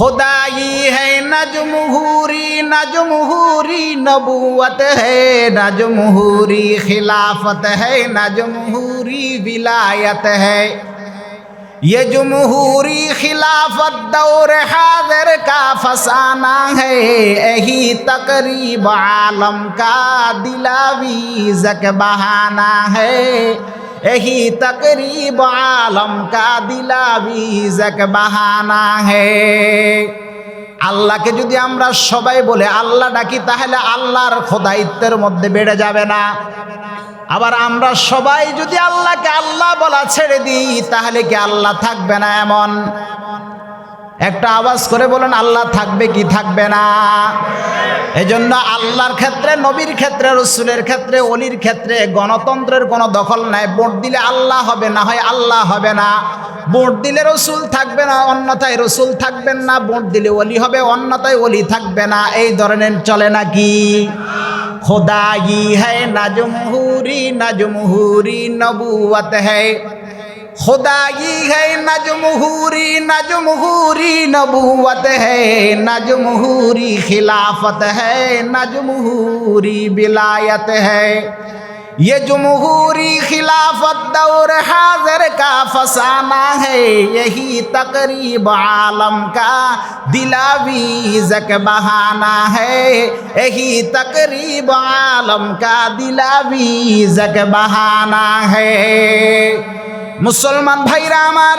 खुदाई है न जमहूरी न जमहूरी नबूवत है न जमहूरी खिलाफत है न जमहूरी विलायत है। ये जमहूरी खिलाफत दौर हाज़िर का फसाना है, यही तकरीब आलम का दिलावीज़क बहाना है, यही तकरीब आलम का दिलावीज़क बहाना है। আল্লাহকে যদি আমরা সবাই বলে আল্লাহ ডাকি তাহলে আল্লাহর খোদাইত্বের মধ্যে বেড়ে যাবে না। আবার আমরা সবাই যদি আল্লাহকে আল্লাহ বলা ছেড়ে দিই তাহলে কি আল্লাহ থাকবে না? এমন একটা আওয়াজ করে বলেন, আল্লাহ থাকবে কি থাকবে না? এজন্য আল্লাহর ক্ষেত্রে, নবীর ক্ষেত্রে, রসুলের ক্ষেত্রে, অলির ক্ষেত্রে গণতন্ত্রের কোনো দখল নাই। ভোট দিলে আল্লাহ হবে, না হয় আল্লাহ হবে না। ভোট দিলে রসুল থাকবে না, অন্যথায় রসুল থাকবেন না। ভোট দিলে অলি হবে, অন্যথায় অলি থাকবে না। এই ধরনের চলে নাকি? खुदाई है न जमहूरी न जमहूरी नबूवत है। खुदाई है न जमहूरी न जमहूरी नबूवत है न जमहूरी खिलाफत है न जमहूरी विलायत है। ये जमहूरी खिलाफत दौर हाज़िर का फसाना है, यही तकरीब आलम का दिलावीज़क बहाना है, यही तकरीब आलम का दिलावीज़क बहाना है। मुसलमान भाईरा आमार,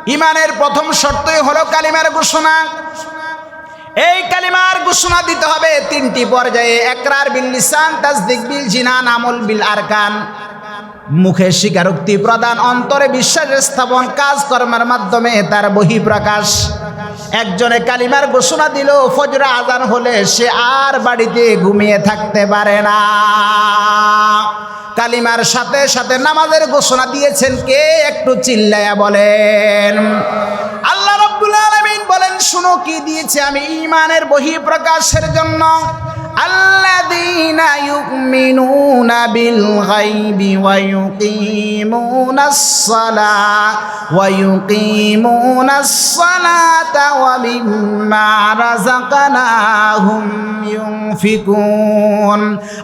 ইমানের প্রথম শর্তই হলো কালিমার ঘোষণা। এই কালিমার ঘোষণা দিতে হবে তিনটি পর্যায়ে: ইকরার বিল লিসান, তাসদিক বিল জিনান, আমল বিল আরকান। মুখে স্বীকারোক্তি প্রদান, অন্তরে বিশ্বাস স্থাপন, কাজকর্মের মাধ্যমে তার বহিঃপ্রকাশ। একজনে কালিমার ঘোষণা দিল, ফজর আজান হলে সে আর বাড়িতে ঘুমিয়ে থাকতে পারে না। কালিমার সাথে সাথে নামাজের ঘোষণা দিয়েছেন কে? একটু চিল্লায়া বলেন। আল্লাহ রাব্বুল আলামিন বলেন, শুনো কি দিয়েছে আমি ঈমানের বহিঃপ্রকাশের জন্য। আল্লাযীনা ইউমিনুনা বিল গায়বি ওয়া ইউকিমুনাস সালাতা ওয়া মিম্মা রাযাকনাহুম ইউনফিকুন।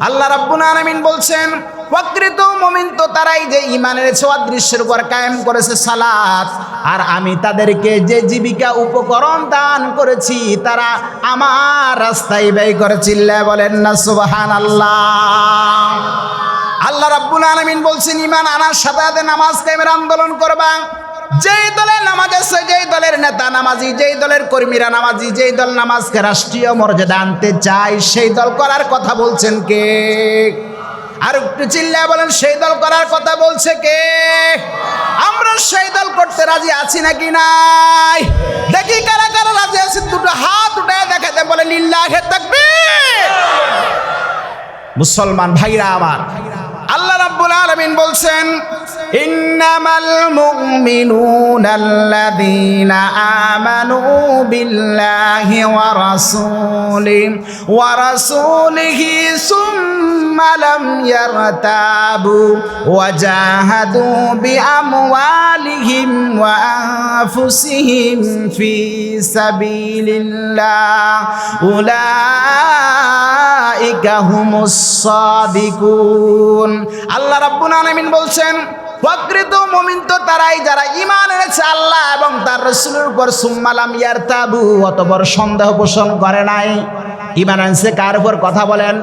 আল্লাহ রাব্বুল আলামিন বলছেন, প্রকৃত মুমিন তো তারাই যে ঈমানের অদৃশ্যের উপর কায়েম করেছে সালাত, আর আমি তাদেরকে যে জীবিকা উপকরণ দান করেছি তারা আমার রাস্তায় ব্যয় করে। চিল্লায় বলেন না সুবহানাল্লাহ। আল্লাহ রাব্বুল আলামিন বলছেন, ঈমান আনার সাথে সাথে নামাজ কায়েমের আন্দোলন করবা। যেই দলের নামাজ আছে, যেই দলের নেতা নামাজি, যেই দলের কর্মীরা নামাজি, যেই দল নামাজকে রাষ্ট্রীয় মর্যাদা আনতে চায় সেই দল করার কথা বলছেন কে? আর একটু চিল্লায় বলেন, সেই দল করার কথা বলছে কে? আমরা সেই দল করতে রাজি আছি নাকি নাই? দেখি কারা কারা রাজি আছে, দুটো হাত উঠায় দেখাতে বলে লিল্লাহি তাকবীর। মুসলমান ভাইরা আমার, আল্লাহ রাব্বুল আলামিন বলছেন, ইন্নামাল মুমিনুনা আল্লাযীনা আমানু বিল্লাহি ওয়া রাসূলিহি সুম্মা লাম ইয়ারতাবু ওয়া জাহাদু বিআমওয়ালিহিম ওয়া আনফুসিহিম ফি সাবিলিল্লাহ উলাইকা হুমুস সাদিকুন। আল্লাহ রাব্বুল আলামিন বলছেন, প্রকৃত মুমিন তো তারাই যারা ঈমান এনেছে আল্লাহ এবং তার রাসূলের উপর, সুম্মা লাম ইয়ারতাবু, অতঃপর সন্দেহ পোষণ করে নাই। ঈমান আনছে কার উপর? কথা বলেন।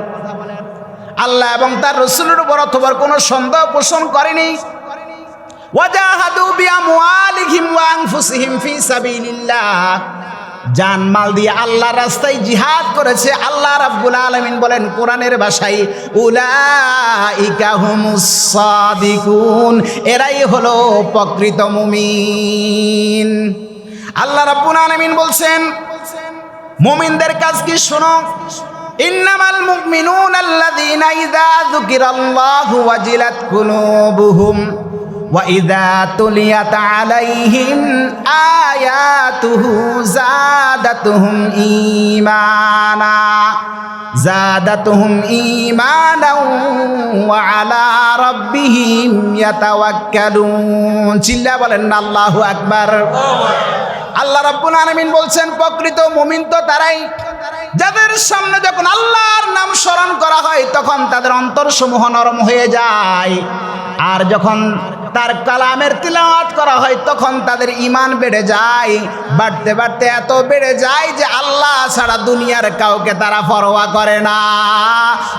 আল্লাহ এবং তার রাসূলের উপর, অতঃপর কোনো সন্দেহ পোষণ করেনি। ওয়াজাহাদু বিআমওয়ালিহিম ওয়া আনফুসিহিম ফি সাবিলিল্লাহ, জানমাল দিয়ে আল্লাহর রাস্তায় জিহাদ করেছে। আল্লাহ রাব্বুল আলামিন বলেন কোরআনের ভাষায়, উলাইকা হুমুস সাদিকুন, এরাই হলো প্রকৃত মুমিন। আল্লাহ রাব্বুল আলামিন বলছেন, মুমিনদের কাজ কি? শোনো, ইন্নামাল মুমিনুনা আল্লাযীনা ইযা যুকিরাল্লাহু ওয়াজিলাত কুলুবুহুম وَإِذَا تُلِيَتْ عَلَيْهِمْ آيَاتُهُ زَادَتْهُمْ إِيمَانًا وَعَلَى رَبِّهِمْ يَتَوَكَّلُونَ। চিল্লা বলেন আল্লাহু আকবার। আল্লাহ রাব্বুল আলামিন বলছেন প্রকৃত মুমিন তো তারাই যাদের সামনে যখন আল্লাহর নাম স্মরণ করা হয় তখন তাদের অন্তরসমূহ নরম হয়ে যায়, আর যখন তার কালামের তিলাওয়াত করা হয় তখন তাদের ঈমান বেড়ে যায়, বাড়তে বাড়তে এত বেড়ে যায় যে আল্লাহ ছাড়া দুনিয়ার কাউকে তারা পরোয়া করে না।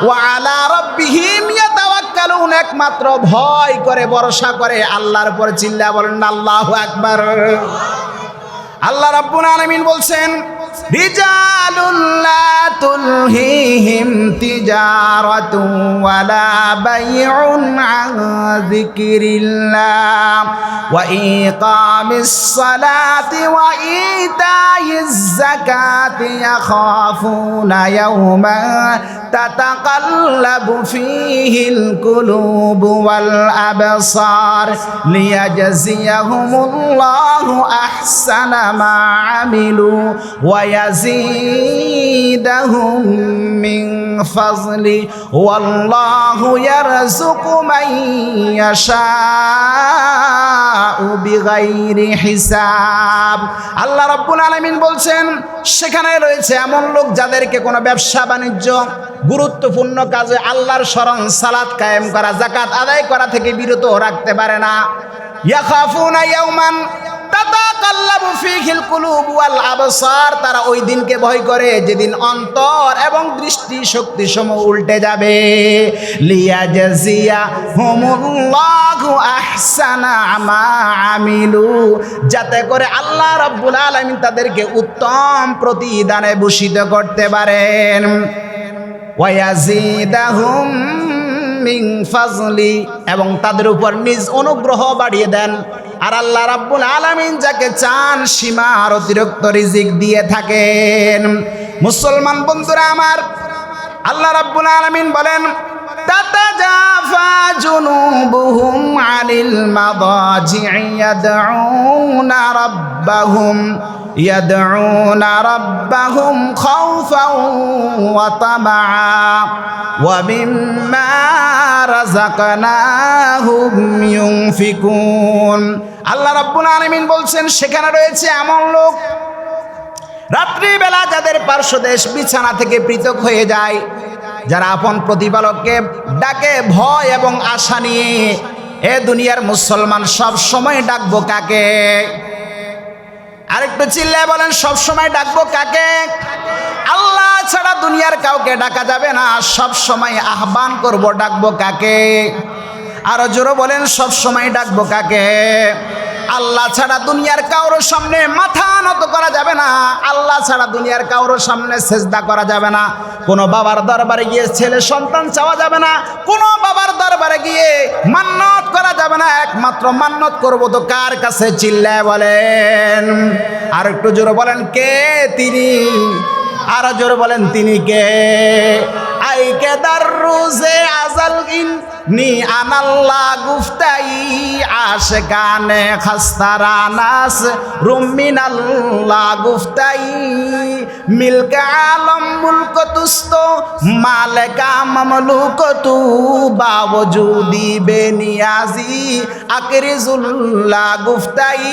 ওয়া আলা রাব্বিহিম ইয়াতাওয়াক্কালুন, একমাত্র ভয় করে ভরসা করে আল্লাহর উপর। চিল্লা বলেন আল্লাহু আকবার। আল্লাহ রাব্বুল আলামিন বলছেন রিজালুল লা তুলহিহিম তিজারাতুন ওয়ালা বাইউন আন যিকরিল্লাহ ওয়া ইকামিস সালাতি ওয়া ইতাইজ যাকাতি ইয়াখাফুনা ইয়াওমান তাতাকাল্লাবু ফীহিল কুলুবু ওয়াল আবসার লিয়াজজিয়াহুমুল্লাহু আহসানা মা আমিলু ওয়া ইয়াজিদাহুম মিন ফাজলি ওয়াল্লাহু ইয়ারযুকু মান ইয়াশাউ বিগাইরি হিসাব। আল্লাহ রাব্বুল আলামিন বলছেন সেখানে রয়েছে এমন লোক যাদেরকে কোনো ব্যবসা বাণিজ্য, গুরুত্বপূর্ণ কাজে আল্লাহর স্মরণ, সালাত কায়েম করা, যাকাত আদায় করা থেকে বিরত রাখতে পারে না। ইয়াখাফুনা ইয়াওমান তাতাকাল্লাবু ফীহিল কুলুব ওয়াল আবসার, তারা ওই দিনকে ভয় করে যেদিন অন্তর এবং দৃষ্টি শক্তি সমূহ উল্টে যাবে। লিয়াজজিয়াহুমুল্লাহু আহসানা মা আমিলু, যাতে করে আল্লাহ রাব্বুল আলামিন তাদেরকে উত্তম প্রতিদানে ভূষিত করতে পারেন। ওয়া ইয়াজিদাহুম মিন ফাজলি, এবং তাদের উপর নিজ অনুগ্রহ বাড়িয়ে দেন। আর আল্লাহ রাব্বুল আলামিন যাকে চান সীমার অতিরিক্ত রিজিক দিয়ে থাকেন। মুসলমান বন্ধুরা আমার, আল্লাহ রাব্বুল আলামিন বলেন তাতাজাফা জুনুবুহুম আনিল মাদাজি'i ইয়াদউনা রাব্বাহুম খাউফান ওয়া তামাআ ওয়া মিম্মা রাযাকনাহুম ইউনফিকুন। আল্লাহ রাব্বুল আলামিন বলছেন সেখানে রয়েছে এমন লোক রাত্রিবেলা যাদের পার্শ্বদেশ বিছানা থেকে পৃথক হয়ে যায়, যারা আপন প্রতিপালককে ডাকে ভয় এবং আশা নিয়ে। এ দুনিয়ার মুসলমান সব সময় ডাকবো কাকে? আরেকটু চিল্লায় বলেন সব সময় ডাকবো কাকে? আল্লাহ ছাড়া দুনিয়ার কাউকে ডাকা যাবে না। সব সময় আহ্বান করব, ডাকবো কাকে? আরো জোরে বলেন সব সময় ডাকবো কাকে? আল্লাহ ছাড়া দুনিয়ার কারোর সামনে মাথা নত করা যাবে না। আল্লাহ ছাড়া দুনিয়ার কারোর সামনে সেজদা করা যাবে না। কোনো বাবার দরবারে গিয়ে ছেলে সন্তান চাওয়া যাবে না। কোনো বাবার দরবারে গিয়ে মান্নত করা যাবে না। একমাত্র মান্নত করব তো কার কাছে? চিল্লায় বলেন, আর একটু জোরে বলেন কে তিনি? আরো জোরে বলেন তিনি কে? আই কেদার রোজে আজাল নি আনাল্লাহ গুফতাই আশকানে খাস্তারানাস রুমিনাল্লাহ গুফতাই মিলকা আলম মুলকতুস্ত মালেকা মামলুকতু বাওজুদি বেনিয়াজি আকরিজুল্লাহ গুফতাই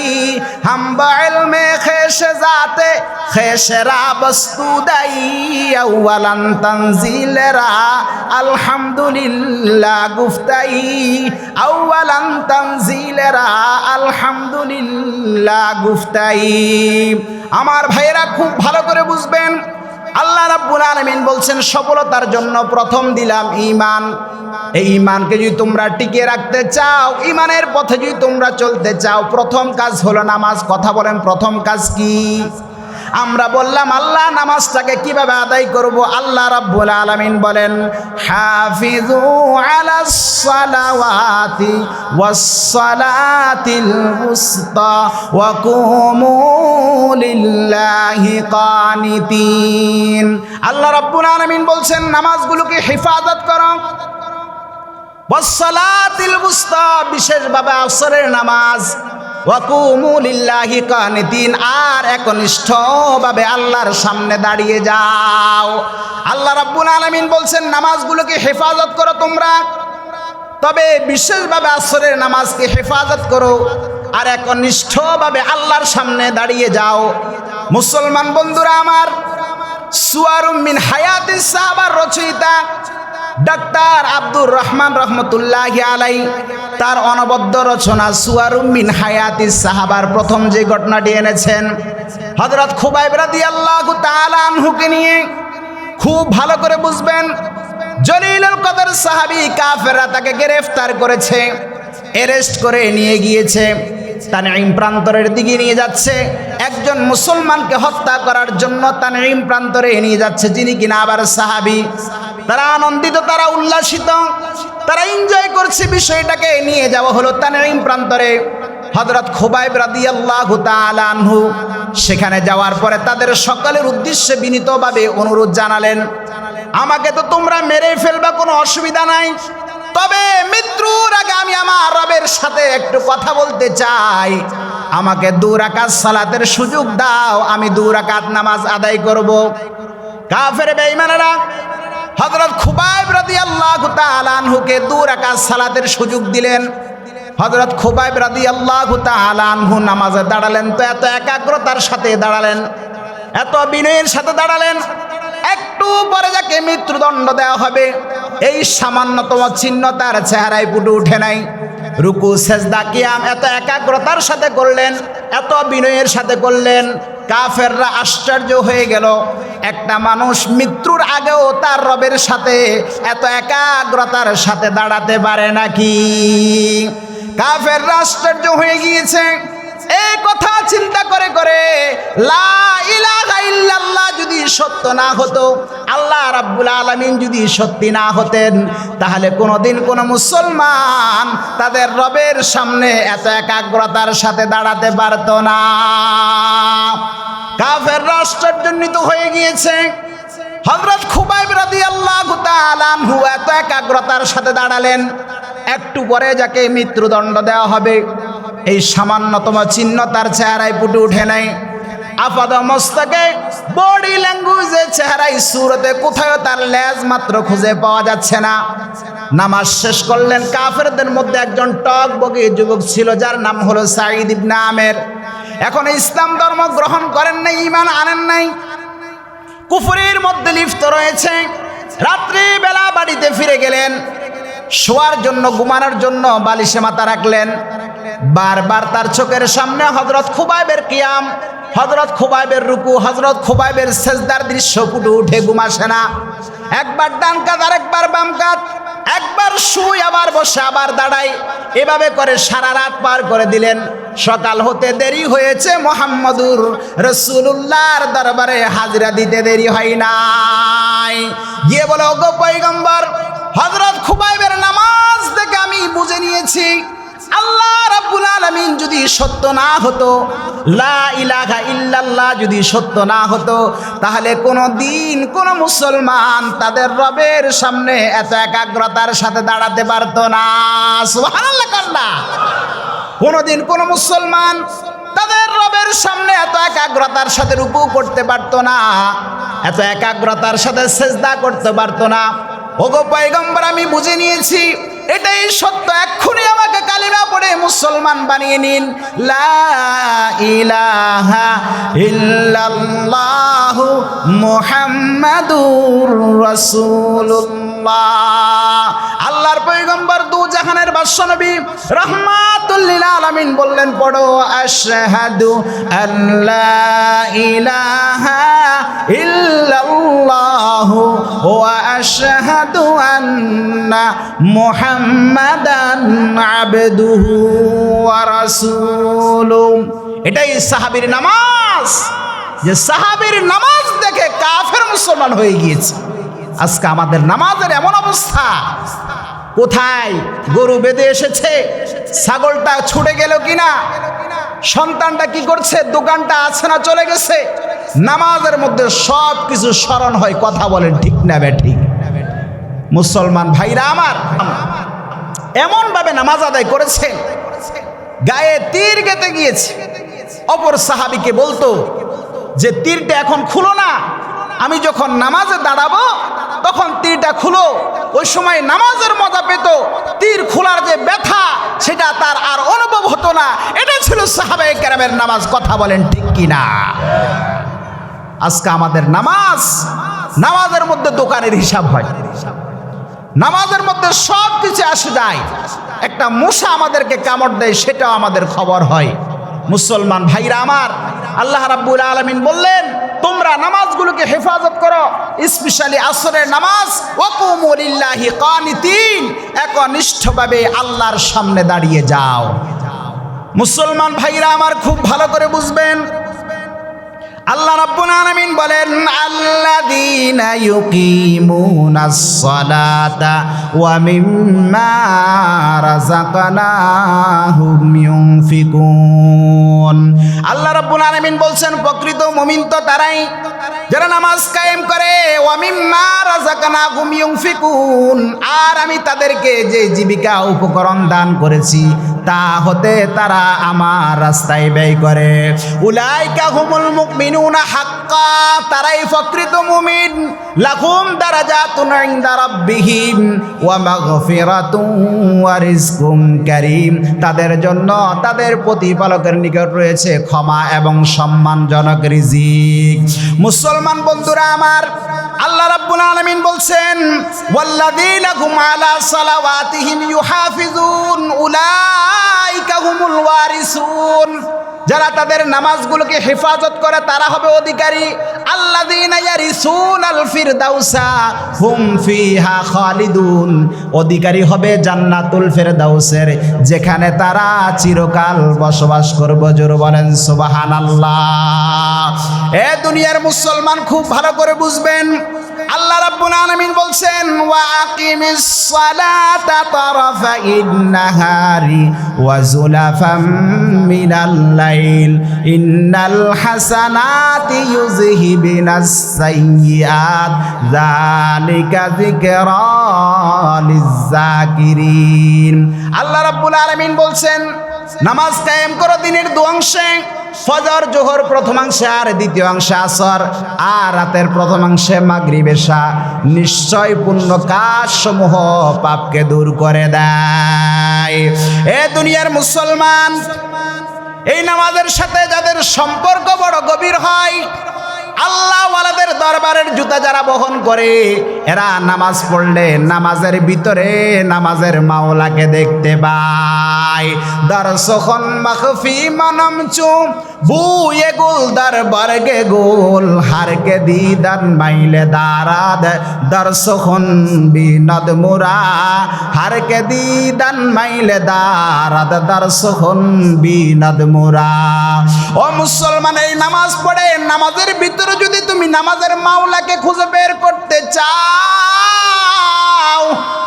হামবা ইলমে খেশ জাতে খেশরা বস্তুদাই আওয়ালান তানজিলরা আলহামদুলিল্লাহ গুফতাই আউয়ালান তানজিলরা আলহামদুলিল্লাহ গুফতাই। আমার ভাইয়েরা খুব ভালো করে বুঝবেন, আল্লাহ রাব্বুল আলামিন বলছেন সফলতার জন্য প্রথম দিলাম ঈমান। এই ঈমানকে যদি তোমরা টিকিয়ে রাখতে চাও, ঈমানের পথে যদি তোমরা চলতে চাও, প্রথম কাজ হলো নামাজ। কথা বলেন প্রথম কাজ কি? আমরা বললাম আল্লাহ নামাজটাকে কিভাবে আদায় করব? আল্লাহ রাব্বুল আলামিন বলেন হাফিজু আলাস সালাওয়াতি ওয়াস সালাতিল উসতা ওয়া কুমু লিল্লাহি কানিতিন। আল্লাহ রাব্বুল আলামিন বলছেন নামাজগুলোকে হেফাজত করো। ওয়াস সালাতিল উসতা, বিশেষভাবে আসরের নামাজ। ওয়াকুমু লিল্লাহি কানিতিন, আর একনিষ্ঠভাবে আল্লাহর সামনে দাঁড়িয়ে যাও। আল্লাহ রাব্বুল আলামিন বলছেন নামাজগুলোকে হেফাজত করো তোমরা, তবে বিশেষভাবে আসরের নামাজকে হেফাজত করো। আর একনিষ্ঠভাবে আল্লাহর সামনে দাঁড়িয়ে যাও। মুসলমান বন্ধুরা আমার, সুয়ারুম মিন হায়াতিস সাহাবার রচয়িতা ডাক্তার আব্দুর রহমান রহমতুল্লাহি আলাইহি তার অনবদ্য রচনা সুয়ারুম মিন হায়াতিস সাহাবার প্রথম যে ঘটনাটি এনেছেন হযরত খুবাইব রাদিয়াল্লাহু তাআলা আনহুকে নিয়ে। খুব ভালো করে বুঝবেন, জলিলুল কদর সাহাবী কাফেররা তাকে গ্রেফতার করেছে, অ্যারেস্ট করে নিয়ে গিয়েছে, তানঈম প্রান্তরের দিকে নিয়ে যাচ্ছে। একজন মুসলমানকে হত্যা করার জন্য তানঈম প্রান্তরে নিয়ে যাচ্ছে, যিনি কিনা আবার সাহাবী। তারা আনন্দিত, তারা উল্লাসিত, তারা এনজয় করছে বিষয়টাকে। নিয়ে যাওয়া হলো তানঈম প্রান্তরে। হযরত খুবাইব রাদিয়াল্লাহু তাআলা আনহু সেখানে যাওয়ার পরে তাদের সকলের উদ্দেশ্যে বিনীতভাবে অনুরোধ জানালেন, আমাকে তো তোমরা মেরে ফেলবা, কোনো অসুবিধা নাই, তবে মৃত্যুর আগে আমি আমার রবের সাথে একটু কথা বলতে চাই। আমাকে 2 রাকাত সালাতের সুযোগ দাও, আমি 2 রাকাত নামাজ আদায় করব। কাফের বেঈমানেরা হযরত খুবাইব রাদিয়াল্লাহু তাআলা আনহুকে 2 রাকাত সালাতের সুযোগ দিলেন। হযরত খুবাইব রাদিয়াল্লাহু তাআলা আনহু নামাজে দাঁড়ালেন, তো এত একাগ্রতার সাথে দাঁড়ালেন, এত বিনয়ের সাথে দাঁড়ালেন, একটু পরে যাকে মৃত্যুদণ্ড দেওয়া হবে এই সামান্যতম চিহ্ন তার চেহারায় ফুটে উঠে নাই। রুকু সেজদা কিয়াম এত একাগ্রতার সাথে করলেন, এত বিনয়ের সাথে করলেন, কাফেররা আশ্চর্য হয়ে গেল। একটা মানুষ মৃত্যুর আগেও তার রবের সাথে এত একাগ্রতার সাথে দাঁড়াতে পারে নাকি? কাফেররা আশ্চর্য হয়ে গিয়েছে। এই কথা চিন্তা করে করে লা ইলাহা ইল্লাল্লাহ যদি সত্য না হতো, আল্লাহ রাব্বুল আলামিন যদি সত্যি না হতেন, তাহলে কোনোদিন কোনো মুসলমান তাদের রবের সামনে এত একাগ্রতার সাথে দাঁড়াতে পারত না। কাফেররা আশ্চর্যান্বিত হয়ে গিয়েছে। হযরত খুবাইব রাদিয়াল্লাহু তাআলা আনহু এত একাগ্রতার সাথে দাঁড়ালেন, একটু পরে যাকে মৃত্যুদণ্ড দেওয়া হবে এই সামান্যতম চিহ্ন তার চেহারায় ফুটে উঠে নাই। আপাদ মস্তকে বডি ল্যাঙ্গুয়েজে চেহারায় সুরতে কোথাও তার লেজ মাত্র খুঁজে পাওয়া যাচ্ছে না। নামাজ শেষ করলেন। কাফেরদের মধ্যে একজন টকবগে যুবক ছিল, যার নাম হলো সাঈদ ইবনে আমের। এখন ইসলাম ধর্ম গ্রহণ করেন নাই, ঈমান আনেন নাই, কুফরের মধ্যে লিপ্ত রয়েছে। রাত্রি বেলা বাড়িতে ফিরে গেলেন, শোয়ার জন্য, ঘুমানোর জন্য বালিশে মাথা রাখলেন। বারবার তার চোখের সামনে হযরত খুবাইবের কিয়াম, হযরত খুবাইবের রুকু, হযরত খুবাইবের সেজদার দৃশ্য ফুটে উঠে, ঘুম আসে না। একবার ডান কাত, আরেকবার বাম কাত, একবার শুই, আবার বসে, আবার দাঁড়াই, এভাবে করে সারা রাত পার করে দিলেন। সকাল হতে দেরি হয়েছে, মুহাম্মদুর রাসূলুল্লাহর দরবারে হাজিরা দিতে দেরি হয় নাই। গিয়ে বলে, ওগো পয়গম্বর, হযরত খুবাইবের নামাজ দেখে আমি বুঝে নিয়েছি আল্লাহ রাব্বুল আলামিন যদি সত্য না হতো, লা ইলাহা ইল্লাল্লাহ যদি সত্য না হতো, তাহলে কোনো দিন কোনো মুসলমান তাদের রবের সামনে এত একাগ্রতার সাথে দাঁড়াতে পারতো না। সুবহানাল্লাহ কান্না। কোনোদিন কোনো মুসলমান তাদের রবের সামনে এত একাগ্রতার সাথে রুকু করতে পারতো না, এত একাগ্রতার সাথে সেজদা করতে পারতো না। ওগো পয়গম্বর, আমি বুঝে নিয়েছি এটাই সত্য, এক্ষুনি আমাকে কালিমা পড়ে মুসলমান বানিয়ে নিন। লা ইলাহা ইল্লাল্লাহু মুহাম্মাদুর রাসূলুল্লাহ। আল্লাহর পয়গম্বর দু জাহানের বাদশা নবী রাহমাতুল লিল আলামিন বললেন, পড়ো আশহাদু আল্লা ইলাহা ইল্লাল্লাহু ওয়া আশহাদু আন্না মুহাম্মাদান আবদুহু ওয়া রাসূলুহু। এটাই সাহাবীর নামাজ, যে সাহাবীর নামাজ দেখে কাফের মুসলমান হয়ে গিয়েছে। আজকে আমাদের নামাজের এমন অবস্থা, কোথায় গরু বেঁধে এসেছে, ছাগলটা ছুটে গেল কিনা, সন্তানটা কি করছে, দোকানটা আছে না চলে গেছে, নামাজের মধ্যে সব কিছু স্মরণ হয়। কথা বলেন ঠিক না বেঠিক? মুসলমান ভাইরা আমার এমন ভাবে নামাজ আদায় করেছে, গায়ে তীর গেঁথে গিয়েছে। অপর সাহাবীকে বলতো যে তীরটা এখন খুলো না, আমি যখন নামাজে দাঁড়াবো তখন তীরটা খুলো। ওই সময় নামাজের মজা পেত, তীর খোলার যে ব্যথা সেটা তার আর অনুভব হতো না। এটা ছিল সাহাবায়ে কেরামের নামাজ। কথা বলেন ঠিক কিনা? আজকে আমাদের নামাজের মধ্যে দোকানের হিসাব হয়, নামাজের মধ্যে সব কিছু আসে যায়। একটা মশা আমাদেরকে কামড় দেয়, সেটাও আমাদের খবর হয়। মুসলমান ভাইরা আমার, আল্লাহ রাব্বুল আলামিন বললেন তোমরা নামাজগুলোকে হেফাজত করো, স্পেশালি আসরের নামাজ। ওয়াকুমু লিল্লাহি কানিতিন, একনিষ্ঠভাবে আল্লাহর সামনে দাঁড়িয়ে যাও। মুসলমান ভাইরা আমার, খুব ভালো করে বুঝবেন, আল্লাহ রাব্বুল আলামিন বলেন আল্লাযীনা ইউকিমুনাস সালাতা ওয়া মিম্মা রাযাকনাহুম ইউনফিকুন। আল্লাহ রাব্বুল আলামিন বলছেন প্রকৃত মুমিন তো তারাই যারা নামাজ কায়েম করে, ওয়া মিম্মা রাযাকনাহুম ইউনফিকুন, আর আমি তাদেরকে যে জীবিকা উপকরণ দান করেছি তা হতে তারা আমার রাস্তায় ব্যয় করে। উলাইকা হুমুল মুমিনুনা হাক্কা, তারাই প্রকৃত মুমিন। লাহুম দারাজাতুন ইনদা রাব্বিহিম ওয়া মাগফিরাতুন ওয়া রিজকুম কারীম, তাদের জন্য তাদের প্রতিপালকের নিকট রয়েছে ক্ষমা এবং সম্মানজনক রিজিক। মুসলমান বন্ধুরা আমার, আল্লাহ রাব্বুল আলামিন বলছেন ওয়াল্লাযীনা হুম আলা সালাওয়াতিহিম ইউহাফিজুন উলাইকা হুমুল ওয়ারিসুন, যারা তাদের নামাজগুলোকে হেফাজত করে তারা হবে অধিকারী। আল্লাযীনা ইয়ারিসুনাল ফিরদাউসা হুম ফিহা খালিদুন, অধিকারী হবে জান্নাতুল ফিরদাউসের, যেখানে তারা চিরকাল বসবাস করবে। জোরে বলেন সুবহানাল্লাহ। এ দুনিয়ার মুসলমান, খুব ভালো করে বুঝবেন, আল্লাহ রাব্বুল আলামিন বলছেন ওয়া আকিমিস সালাতা তারাফাইন নাহারি ওয়া যুলাফাম মিনাল লাইল ইন্নাল হাসানাতি ইউযহিবিনাস সাইয়্যাত যালিকা যিকরা লিয-যাকিরিন। আল্লাহ রাব্বুল আলামিন বলছেন নামাজ কায়েম করো দিনের দু অংশে, ফজর জোহর প্রথমাংশে আর দ্বিতীয় অংশে আসর, আর রাতের প্রথমাংশে মাগরিব এশা। নিশ্চয় পুণ্য কাজসমূহ পাপকে দূর করে দেয়। এ দুনিয়ার মুসলমান, এই নামাজের সাথে যাদের সম্পর্ক বড় গভীর হয়, আল্লাহ ওয়ালাদের দরবারের জুতা যারা বহন করে, এরা নামাজ পড়লে নামাজের ভিতরে নামাজের মাওলাকে দেখতে পায়। দরসখন মখফি মনম চুম বুয়ে গুল দরবারগে গোল হারকে দিদান মাইলে দারাদ দরসখন বিনদ মুরা হারকে দিদান মাইলে দারাদ দরসখন বিনদ মুরা। ও মুসলমান, এই নামাজ পড়ে নামাজের ভিতরে যদি তুমি নামাজের মাওলাকে খুঁজে বের করতে চাও,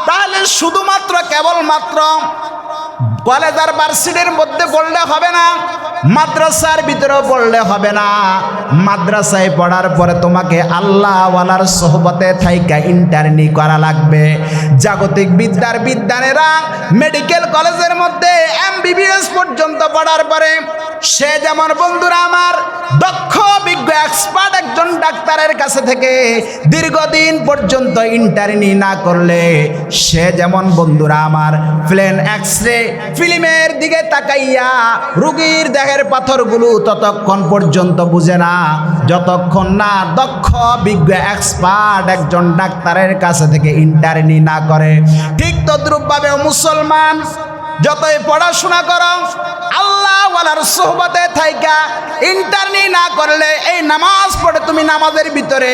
তাহলে শুধুমাত্র কেবলমাত্র কলেজ আর ভার্সিটির মধ্যে পড়লে হবে না, মাদ্রাসার ভিতরেও পড়লে হবে না। মাদ্রাসায় পড়ার পরে তোমাকে আল্লাহ ওয়ালার সোহবতে থাইকা ইন্টার্নি করা লাগবে। জাগতিক বিদ্যার বিদ্যানেরা মেডিকেল কলেজের মধ্যে MBBS পর্যন্ত পড়ার পরে সে যেমন বন্ধুরা আমার দক্ষ বিজ্ঞ এক্সপার্ট একজন ডাক্তারের কাছে থেকে দীর্ঘদিন পর্যন্ত ইন্টার্নি না করলে সে যেমন বন্ধুরা আমার প্লেন এক্সরে ফিল্মের দিকে তাকাইয়া রোগীর দেহের পাথরগুলো ততক্ষণ পর্যন্ত বুঝে না যতক্ষণ না দক্ষ বিজ্ঞ এক্সপার্ট একজন ডাক্তারের কাছে থেকে ইন্টার্নি না করে। ঠিক তদ্রূপভাবে মুসলমান, যতই পড়াশোনা করো আল্লাহ ওয়ালার সোহবতে থাইকা ইন্টার্নি না করলে এই নামাজ পড়ে তুমি নামাজের ভিতরে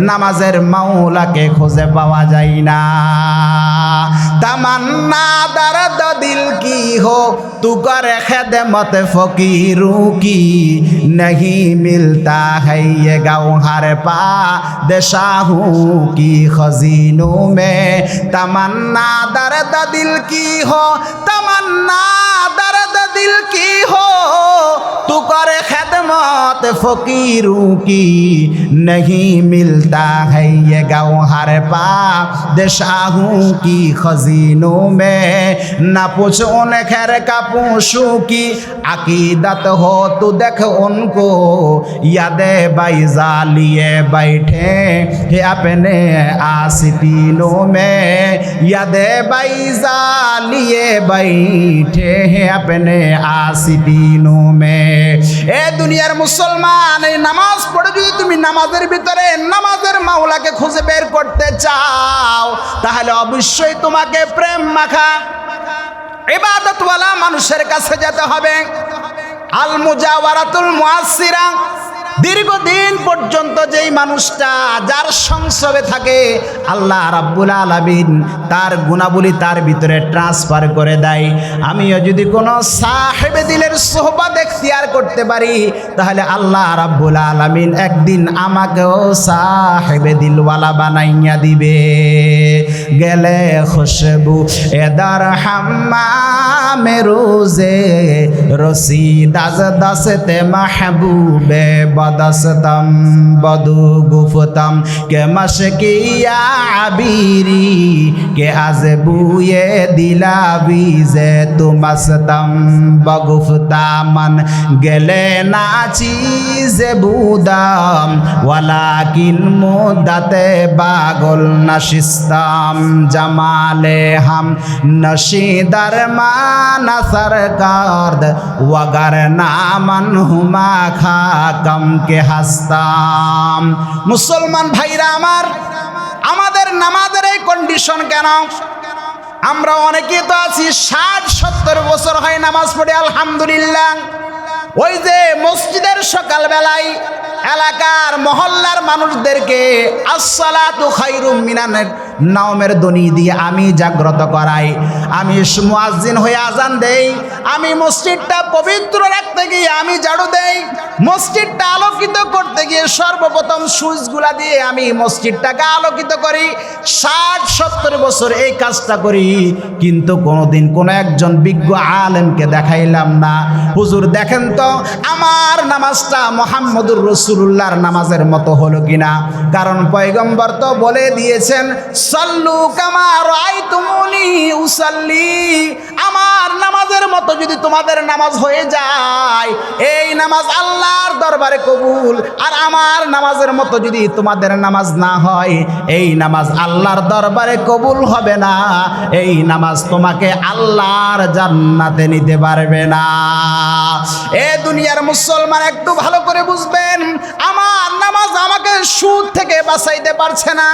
নামাজের মাওলাকে খুঁজে পাওয়া যায় না। তামান্না দর্দ দিল কি হো তু করে খেদমত ফকিরু কি नहीं मिलता है ये गौहर पादशाहू की खजीनों में। तमन्ना दर्द दिल की हो तमन्ना दर्द दिल की हो तू करे खदमत फकीरों की नहीं मिलता है ये गौहर बादशाहों की खजीनों में न पूछ उन खैर का पूछूं की अकीदत हो तू देख उनको यादे बैजा लिए बैठे है अपने आस्तीनों में यादे बैजा लिए बैठे हैं अपने आस्तीनों में। এ দুনিয়ার মুসলমান, এই নামাজ পড়ে যদি তুমি নামাজের ভিতরে নামাজের মাওলাকে খুঁজে বের করতে চাও তাহলে অবশ্যই তোমাকে প্রেম মাখা ইবাদতওয়ালা মানুষের কাছে যেতে হবে। আল মুজাওয়ারাতুল মুআসসিরা, দীর্ঘদিন পর্যন্ত যেই মানুষটা যার সংসবে থাকে আল্লাহ রাব্বুল আলামিন তার গুণাবলী তার ভিতরে ট্রান্সফার করে দেয়। আমিও যদি কোনো সাহেবে দিলের সোহবত এখতিয়ার করতে পারি তাহলে আল্লাহ রাব্বুল আলামিন একদিন আমাকেও সাহেবে দিলওয়ালা বানাইয়া দিবে। গেলে খুশবু এদার হাম্মামে রোজে রসিদাজ দস্তে মাহবুবে बदस्तम बदू गुफ्तम के मशकिया आबीरी के अजबुए दिलावी जे तु मस्तम बगुफ्ता मन गले नाची जे बुदाम वलाकिन मुद्दते बागुल नशिस्तम जमाले हम नशीदर मान सरकार वगर नामन हुमा खा कम के হাসতাম। মুসলমান ভাইরা আমার, আমাদের নামাজের এই কন্ডিশন কেন? আমরা অনেকে তো আছি 60-70 বছর হয় নামাজ পড়ি আলহামদুলিল্লাহ। ওই যে মসজিদের সকালবেলায় এলাকার মহল্লার মানুষদেরকে আসসালাতু খায়রুম মিনান নাওমের ধ্বনি দিয়ে আমি জাগ্রত করাই, আমি মুয়াজ্জিন হয়ে আজান দেই, আমি মসজিদটা পবিত্র রাখতে গিয়ে আমি ঝাড়ু দেই, মসজিদটা আলোকিত করতে গিয়ে সর্বপ্রথম সুইচগুলা দিয়ে আমি মসজিদটাকে আলোকিত করি। 60-70 বছর এই কাজটা করি, কিন্তু কোনোদিন কোনো একজন বিজ্ঞ আলেমকে দেখাইলাম না। হুজুর দেখেন তো আমার নামাজটা মুহাম্মদুর রাসূলুল্লাহর নামাজের মতো হলো কিনা। কারণ পয়গম্বর তো বলে দিয়েছেন সাল্লু কামা রাআইতুমুনি উসাল্লি, আমার নামাজের মতো যদি তোমাদের নামাজ হয়ে যায় এই নামাজ আল্লাহর দরবারে কবুল, আর আমার নামাজের মতো যদি তোমাদের নামাজ না হয় এই নামাজ আল্লাহর দরবারে কবুল হবে না, এই নামাজ তোমাকে আল্লাহর জান্নাতে নিতে পারবে না। এ দুনিয়ার মুসলমান একটু ভালো করে বুঝবেন, আমার নামাজ আমাকে সুদ থেকে বাঁচাইতে পারছে না,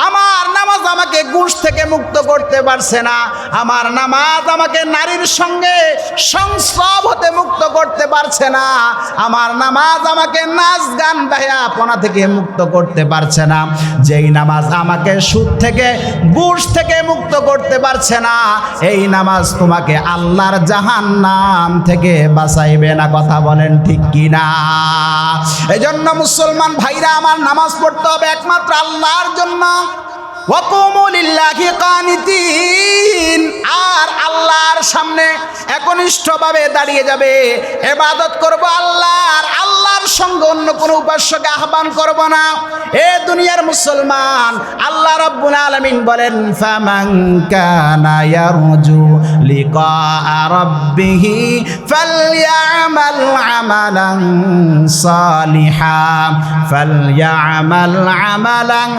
আমার নামাজ আমাকে ঘুষ থেকে মুক্ত করতে পারছে না, আমার নামাজ আমাকে নারীর সঙ্গে সংস্রব হতে মুক্ত করতে পারছে না, আমার নামাজ আমাকে নাচ গান বেহায়াপনা থেকে মুক্ত করতে পারছে না, যেই নামাজ আমাকে সুদ থেকে ঘুষ থেকে মুক্ত করতে পারছে না এই নামাজ তোমাকে আল্লাহর জাহান্নাম থেকে বাঁচাইবে না। কথা বলেন ঠিক কিনা? এজন্য মুসলমান ভাইরা আমার, নামাজ পড়তে হবে একমাত্র আল্লাহর জন্য। ওয়াকুমু লিল্লাহি কানিতিন, আর আল্লাহর সামনে একনিষ্ঠভাবে দাঁড়িয়ে যাবে, ইবাদত করব আল্লাহর, আল্লাহর সঙ্গে অন্য কোনো উপাস্যকে আহ্বান করব না। এ দুনিয়ার মুসলমান, আল্লাহ রাব্বুল আলামিন বলেন ফামান কানা ইয়ারজু লিকা রাব্বিহি ফালইআমাল আমালান সালিহান ফালইআমাল আমালান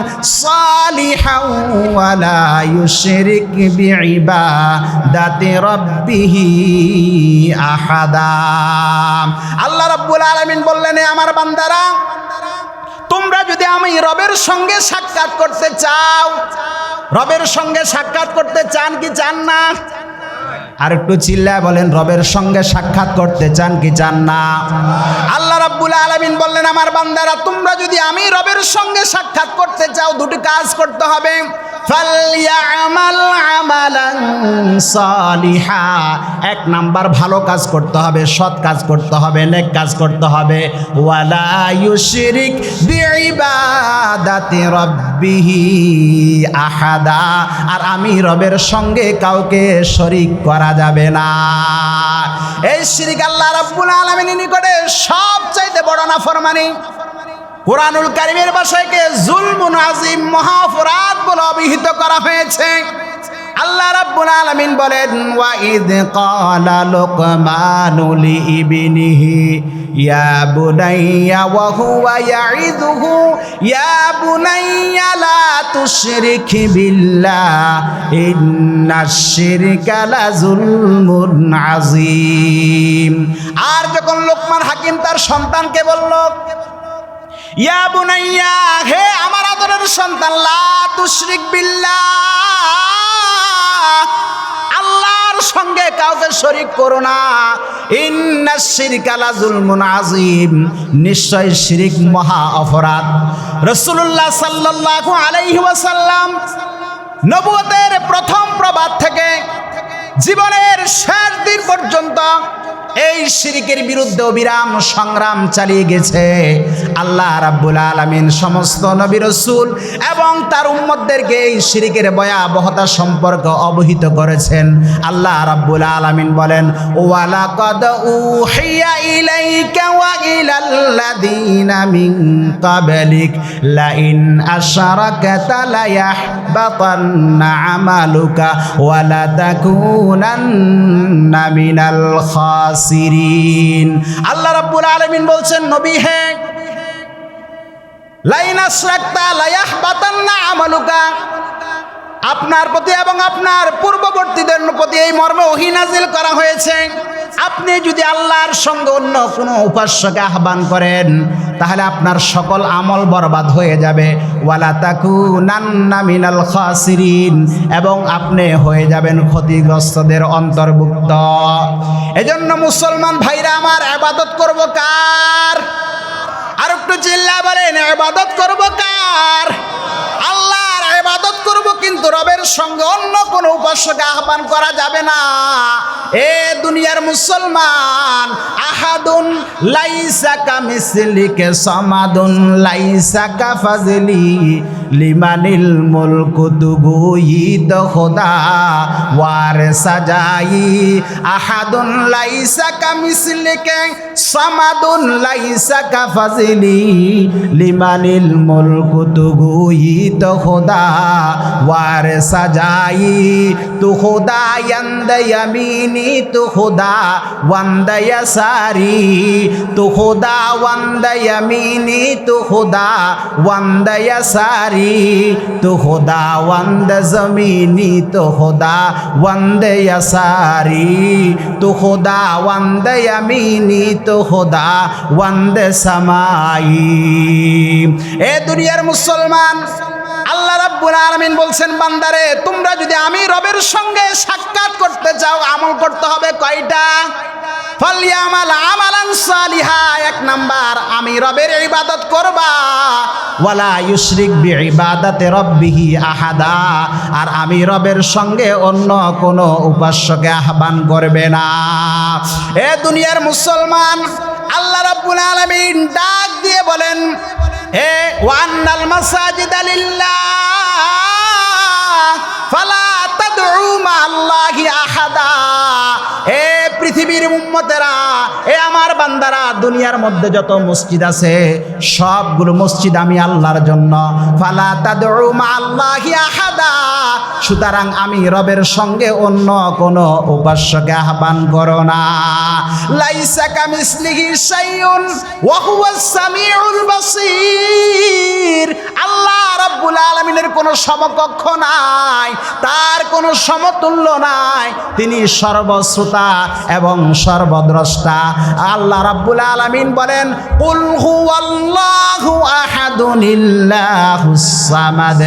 সালিহান ওয়ালা ইউশরিক বিইবাদাতি রাব্বিহি আহাদা। আল্লাহ রাব্বুল আলামিন বললেন, আমার বান্দারা তোমরা যদি আমি রবের সঙ্গে সাক্ষাৎ করতে চাও, রবের সঙ্গে সাক্ষাৎ করতে চান কি চান না? আর একটু চিল্লায় বলেন, রবের সঙ্গে সাক্ষাৎ করতে চান কি চান না? আল্লাহ রাব্বুল আলামিন বললেন, আমার বান্দারা তোমরা যদি আমি রবের সঙ্গে সাক্ষাৎ করতে চাও দুটি কাজ করতে হবে। ফালইয়ামাল আমালান সালিহা, এক নাম্বার ভালো কাজ করতে হবে, সৎ কাজ করতে হবে, নেক কাজ করতে হবে। ওয়ালা ইউশরিক বিইবাদাতি রাব্বিহি আহাদা, আর আমি রবের সঙ্গে কাউকে শরীক করা যাবে না। এই শিরক আল্লাহ রাব্বুল আলামিনের নিকটে সবচাইতে বড় নাফরমানি। কুরআনুল কারীমের ভাষায়কে জুলমুন আযীম, মহা অপরাধ বলে অভিহিত করা হয়েছে। আল্লাহ রাব্বুল আলামিন বলেন, ওয়া ইয ক্বালা লুকমানু লিইবনিহি ইয়া বুনাইয়া ওয়া হুয়া ইয়াইযুহু ইয়া বুনাইয়া লা তুশরিক বিল্লাহ ইন্নাশ শিরকা লাযুলমুন আযীম। আর যখন লোকমান হাকিম তার সন্তানকে বলল, ইয়া বুনাইয়া, হে আমার আদরের সন্তান, লা তুশরিক বিল্লাহ, আল্লাহর সঙ্গে কাউকে শরীক করো না। ইন্নাশ শিরকা লাযুলমুন আযীম, নিশ্চয় শিরক মহা অপরাধ। রাসূলুল্লাহ সাল্লাল্লাহু আলাইহি ওয়াসাল্লাম নবুয়তের প্রথম প্রবাদ থেকে জীবনের শেষ দিন পর্যন্ত এই শিরকের বিরুদ্ধে অবিরাম সংগ্রাম চালিয়ে গেছে। আল্লাহ রাব্বুল আলামিন সমস্ত নবী রাসূল এবং তার উম্মতদেরকে এই শিরকের ভয়াবহতা সম্পর্কে অবহিত করেছেন। আল্লাহ রাব্বুল আলামিন বলেন, ওয়ালাকাদ উহিয়া ইলাইকা ওয়া ইলাল্লাযীনা মিন ক্বাবলিক লাইন আশরাকতা লায়াহবাতান্না আমালুকা ওয়া লাতাকুনান্না মিনাল খাসিরিন। আল্লাহ রাব্বুল আলামিন বলছেন, নবী হে, লাইন আশরাকতা লায়াহবাতান্না আমালুকা, আপনার প্রতি এবং আপনার পূর্ববর্তীদের প্রতি এই মর্মে ওহী নাজিল করা হয়েছে, আপনি যদি আল্লাহর সঙ্গে অন্য কোনো উপাস্যকে আহ্বান করেন তাহলে আপনার সকল আমল বরবাদ হয়ে যাবে। ওয়ালা তাকুনান্না মিনাল খাসিরিন, এবং আপনি হয়ে যাবেন ক্ষতিগ্রস্তদের অন্তর্ভুক্ত। এজন্য মুসলমান ভাইরা আমার, ইবাদত করব কার? আর একটু চিল্লা বলেন, ইবাদত করব কার? আল্লাহর ইবাদত করব, কিন্তু রবের সঙ্গে অন্য কোনো উপাস্যকে আহ্বান করা যাবে না। এ দুনিয়ার মুসলমান, আহাদুন লাইসা কামিসলিকা সামাদুন লাইসা কাফাজলি লিমানিল মুলকু তুগুইদ খোদা ওয়ার সাজাই। আহাদুন লাইসা কামিসলিকা সামাদুন লাইসা কাফাজলি লিমানিল মুলকু তুগুইদ খোদা ওয়ার সাজাই। তু খোদা ইয়ান্দ ইয়ামিনি তু খোদা ওয়ান্দ ইয়াসারি, তু খোদা ওয়ান্দ ইয়ামিনি তু খোদা ওয়ান্দ ইয়াসারি, তু খোদা ওয়ান্দ জমিনি তু খোদা ওয়ান্দ ইয়াসারি, তু খোদা ওয়ান্দ ইয়ামিনি তু খোদা ওয়ান্দ সামাই। এ দুনিয়ার মুসলমান, আল্লাহ রাব্বুল আলামিন বলছেন, বান্দারে, তোমরা যদি আমি রবের সঙ্গে সাক্ষাৎ করতে চাও, আমল করতে হবে কয়টা? ফালইয়ামাল আমালান সালিহা, এক নাম্বার, আমি রবের ইবাদত করবা। ওয়ালা ইউশরিক বিইবাদাতি রাব্বিহি আহাদা, আর আমি রবের সঙ্গে অন্য কোনো উপাস্যকে আহ্বান করবে না। এ দুনিয়ার মুসলমান, আল্লাহ রাব্বুল আলামিন ডাক দিয়ে বলেন, হে ওয়ান্নাল মাসাজিদা লিল্লাহ ফালা তাদউ মাআল্লাহি আহাদা। এ পৃথিবীর উম্মতেরা, এ আমার বান্দারা, দুনিয়ার মধ্যে যত মসজিদ আছে সবগুলো মসজিদ আমি আল্লাহর জন্য। ফালা তাদউ মাআল্লাহি আহাদা, সুতরাং আমি রবের সঙ্গে অন্য কোনো উপাস্যকে আহ্বান করো না। লাইসা কামিসলিহি শাইউন ওয়া হুয়াস সামিউল বাসীর, আল্লাহ রাব্বুল আলামিনের কোনো সমকক্ষ নাই, তার কোনো সমতুল্য নাই, তিনি সর্বশ্রোতা এবং সর্বদ্রষ্টা। আল্লাহ রাব্বুল আলামিন বলেন, কুল হুয়াল্লাহু আহাদুনিল্লাহুস সামাদ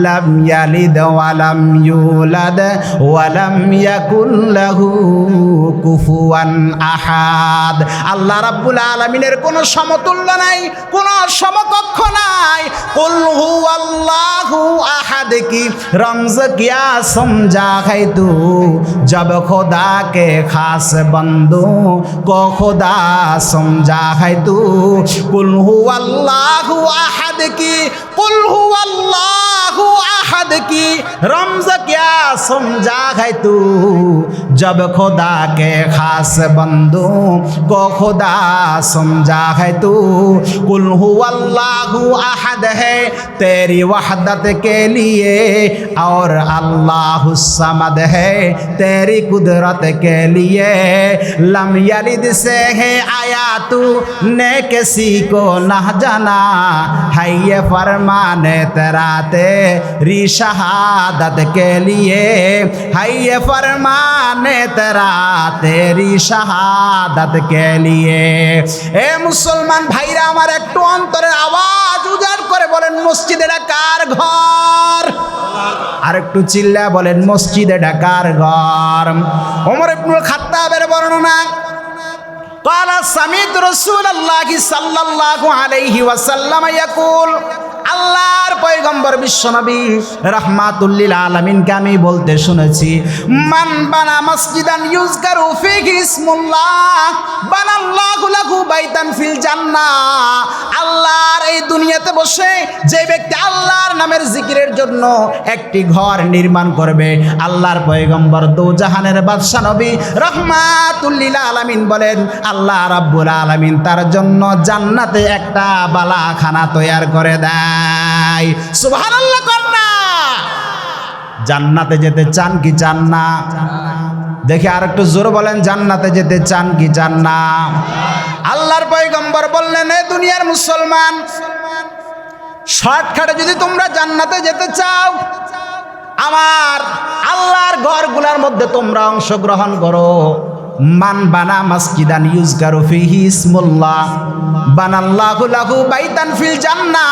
লাম ইয়ালিদ ওয়া লাম ইউলাদ ওয়া লাম ইয়াকুল লাহু কুফুয়ান আহাদ। আল্লাহ রাব্বুল আলামিনের কোনো সমতুল্য নাই, কোনো সমকক্ষ নাই। কুল হুয়াল্লাহু আহাদ, अहद की रमज क्या समझा है तू जब खुदा के खास बंदों को खुदा समझा है तू कुल हुवल्लाहु अहद की कुल हुवल्लाहु अहद की रमज क्या समझा है तू जब खुदा के खास बंदों को खुदा समझा है तू कुल हुवल्लाहु अहद है तेरी वहदत के लिए और अल्लाहु समद है तेरी कुदरत के लिए लम यलिद से है आया तू ने किसी को न जाना है ये फरमाने तेरा तेरी शहादत के लिए है ये फरमाने तेरा तेरी शहादत के लिए। ए मुसलमान भाईरा আমার একটু অন্তরের আওয়াজ উজাড় করে বলেন মসজিদ এটা কার ঘর? আর একটু চিল্লা বলেন মসজিদ এটা কার ঘর? ওমর ইবনুল খাত্তাবের বর্ণনা قال سمعت رسول الله صلى الله عليه وسلم يقول আল্লাহর পয়গম্বর বিশ্বনবী রাহমাতুল লিল আলামিনকে আমি বলতে শুনেছি মান বানা মসজিদান ইউজকারু ফিহি ইসমুল্লাহ বানাল্লাহু লাহু বাইতান ফিল জান্নাহ। আল্লাহর এই দুনিয়াতে বসে যে ব্যক্তি আল্লাহর নামের জিকিরের জন্য একটি ঘর নির্মাণ করবে আল্লাহর পয়গম্বর দোজাহানের বাদশা নবী রাহমাতুল লিল আলামিন বলেন আল্লাহ রাব্বুল আলামিন তার জন্য জান্নাতে একটা বালাখানা তৈরি করে দেয়। সুবহানাল্লাহ কন্যা জান্নাতে যেতে চান কি চান না? দেখি আর একটু জোর বলেন জান্নাতে যেতে চান কি চান না? আল্লাহর পয়গম্বর বললেন এ দুনিয়ার মুসলমান শর্টকাটে যদি তোমরা জান্নাতে যেতে চাও আমার আল্লাহর ঘরগুলোর মধ্যে তোমরা অংশগ্রহণ করো। মান বানা মসজিদান ইউজকারু ফিহি ইসমুল্লাহ বানাল্লাহু লাহু বাইতান ফিল জান্নাহ।